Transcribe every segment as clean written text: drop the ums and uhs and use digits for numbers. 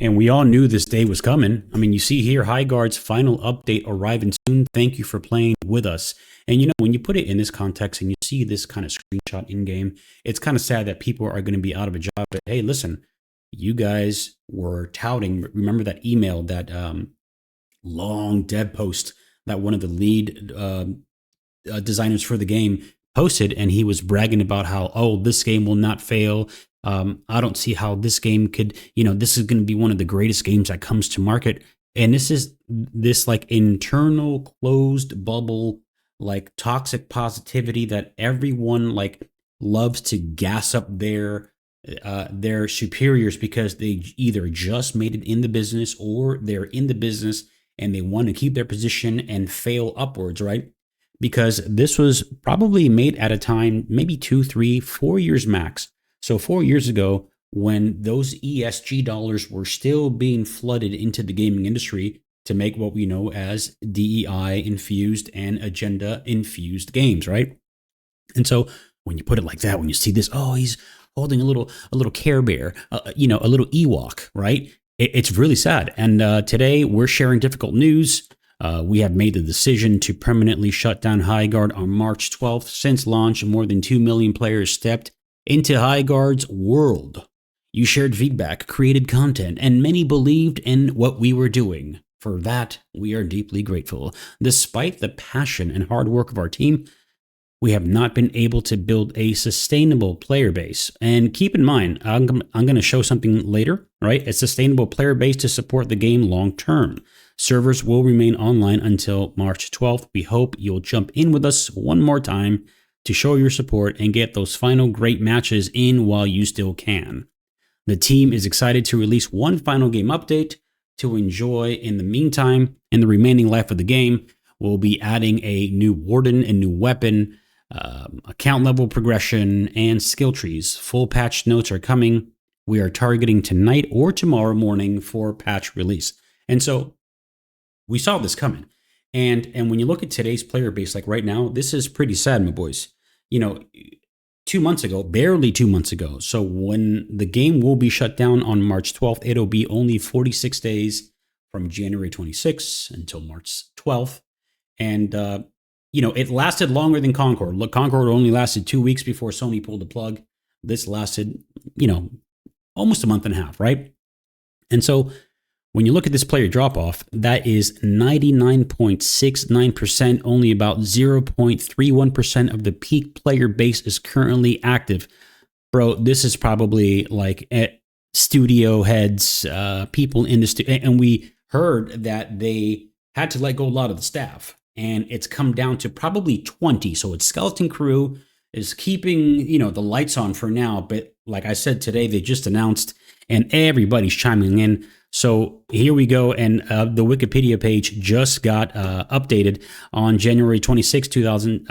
And we all knew this day was coming. I mean, you see here, Highguard's final update arriving soon. Thank you for playing with us. And when you put it in this context and you see this kind of screenshot in game, it's kind of sad that people are going to be out of a job. But hey, listen, you guys were touting. Remember that email, that long dev post that one of the lead designers for the game posted, and he was bragging about how, this game will not fail. I don't see how this game could, this is going to be one of the greatest games that comes to market. And this is this like internal closed bubble, like toxic positivity that everyone like loves to gas up their superiors because they either just made it in the business or they're in the business and they want to keep their position and fail upwards, right? Because this was probably made at a time, maybe 2, 3, 4 years max. So 4 years ago, when those ESG dollars were still being flooded into the gaming industry to make what we know as DEI infused and agenda infused games, right? And so when you put it like that, when you see this, he's holding a little Care Bear, a little Ewok, right? It's really sad. And today we're sharing difficult news. We have made the decision to permanently shut down Highguard on March 12th. Since launch, more than 2 million players stepped into Highguard's world. You shared feedback, created content, and many believed in what we were doing. For that, we are deeply grateful. Despite the passion and hard work of our team, we have not been able to build a sustainable player base. And keep in mind, I'm going to show something later, right? A sustainable player base to support the game long term. Servers will remain online until March 12th. We hope you'll jump in with us one more time to show your support and get those final great matches in while you still can. The team is excited to release one final game update to enjoy in the meantime. In the remaining life of the game, we'll be adding a new warden, a new weapon, account level progression, and skill trees. Full patch notes are coming. We are targeting tonight or tomorrow morning for patch release. And so we saw this coming. And when you look at today's player base, like right now, this is pretty sad, my boys. 2 months ago, barely 2 months ago. So when the game will be shut down on March 12th, it'll be only 46 days from January 26th until March 12th. And, it lasted longer than Concord. Look, Concord only lasted 2 weeks before Sony pulled the plug. This lasted, almost a month and a half, right? And so when you look at this player drop-off, that is 99.69%, only about 0.31% of the peak player base is currently active. Bro, this is probably like studio heads, people in the studio. And we heard that they had to let go a lot of the staff. And it's come down to probably 20. So it's skeleton crew is keeping, the lights on for now. But like I said today, they just announced and everybody's chiming in. So here we go, and the Wikipedia page just got updated on January 26, 2000.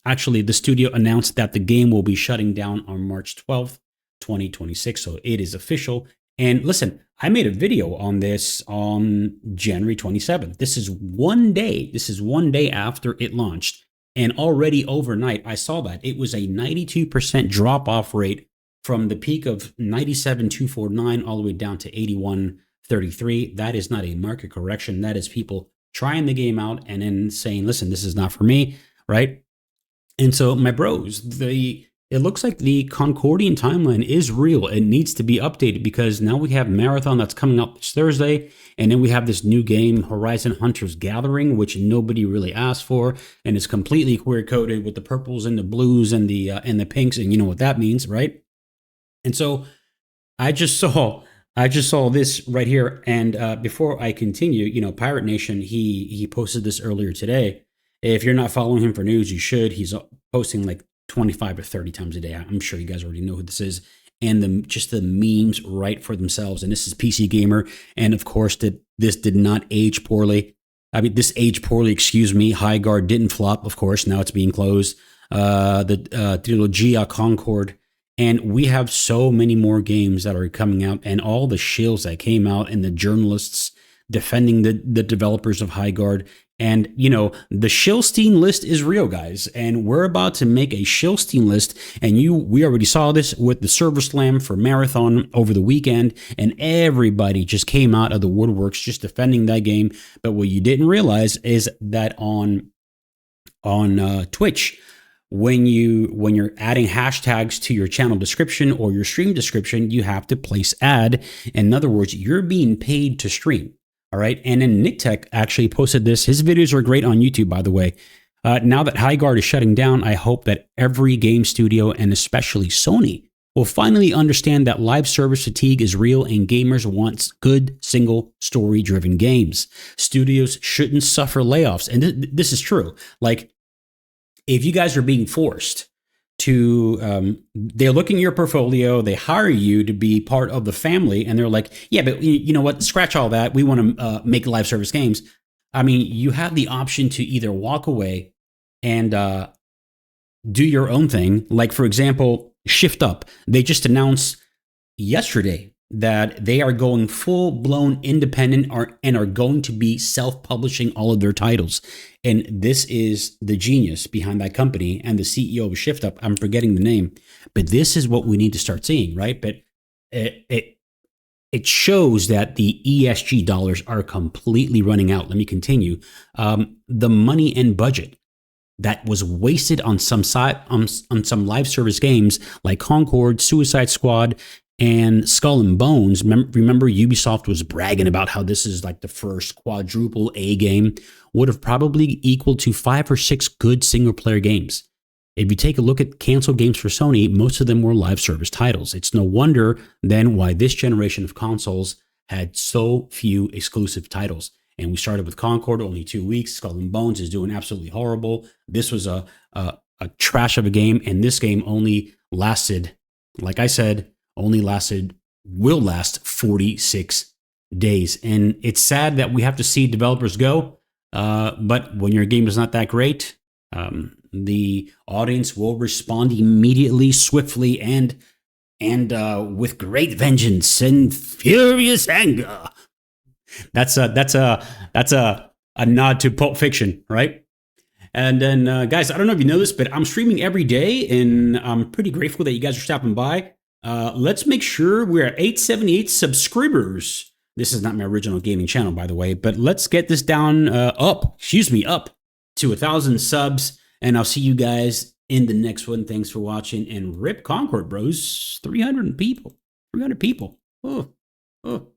Actually, the studio announced that the game will be shutting down on March 12th, 2026. So it is official. And listen, I made a video on this on January 27th. This is one day. This is one day after it launched. And already overnight, I saw that it was a 92% drop-off rate from the peak of 97,249 all the way down to 81,33. That is not a market correction. That is people trying the game out and then saying, listen, this is not for me, right? And so, my bros, it looks like the Concordian timeline is real. It needs to be updated because now we have Marathon that's coming out this Thursday, and then we have this new game, Horizon Hunters Gathering, which nobody really asked for, and it's completely queer-coded with the purples and the blues and the pinks, and you know what that means, right? And so I just saw this right here. And before I continue, Pirate Nation, he posted this earlier today. If you're not following him for news, you should. He's posting like 25 or 30 times a day. I'm sure you guys already know who this is. And just the memes write for themselves. And this is PC Gamer. And of course, this did not age poorly. I mean, this aged poorly, excuse me. Highguard didn't flop, of course. Now it's being closed. The Trilogia Concord. And we have so many more games that are coming out, and all the shills that came out and the journalists defending the developers of Highguard. And, you know, the Shilstein list is real, guys. And we're about to make a Shilstein list. And we already saw this with the Server Slam for Marathon over the weekend. And everybody just came out of the woodworks just defending that game. But what you didn't realize is that on Twitch, when you're adding hashtags to your channel description or your stream description, you have to place ad. In other words, you're being paid to stream. All right. And then Nick Tech actually posted this. His videos are great on YouTube, by the way. Now that Highguard is shutting down, I hope that every game studio, and especially Sony, will finally understand that live service fatigue is real and gamers want good single story driven games. Studios shouldn't suffer layoffs. And this is true. Like, if you guys are being forced to, they're looking at your portfolio, they hire you to be part of the family, and they're like, yeah, but you know what? Scratch all that. We want to make live service games. I mean, you have the option to either walk away and do your own thing. Like, for example, Shift Up. They just announced yesterday that they are going full-blown independent and are going to be self-publishing all of their titles. And this is the genius behind that company and the CEO of Shift Up. I'm forgetting the name, but this is what we need to start seeing, right? But it shows that the ESG dollars are completely running out. Let me continue. The money and budget that was wasted on some live service games like Concord, Suicide Squad, and Skull and Bones. Remember, Ubisoft was bragging about how this is like the first quadruple A game, would have probably equaled to 5 or 6 good single player games. If you take a look at canceled games for Sony, most of them were live service titles. It's no wonder then why this generation of consoles had so few exclusive titles. And we started with Concord, only 2 weeks. Skull and Bones is doing absolutely horrible. This was a trash of a game, and this game only lasted, like I said, will last 46 days. And it's sad that we have to see developers go, but when your game is not that great, the audience will respond immediately, swiftly, and with great vengeance and furious anger. That's a nod to Pulp Fiction, right? And then, guys, I don't know if you know this, but I'm streaming every day, and I'm pretty grateful that you guys are stopping by. Let's make sure we're at 878 subscribers. This is not my original gaming channel, by the way, but let's get this down, up to 1,000 subs, and I'll see you guys in the next one. Thanks for watching, and rip Concord, bros. 300 people. Oh.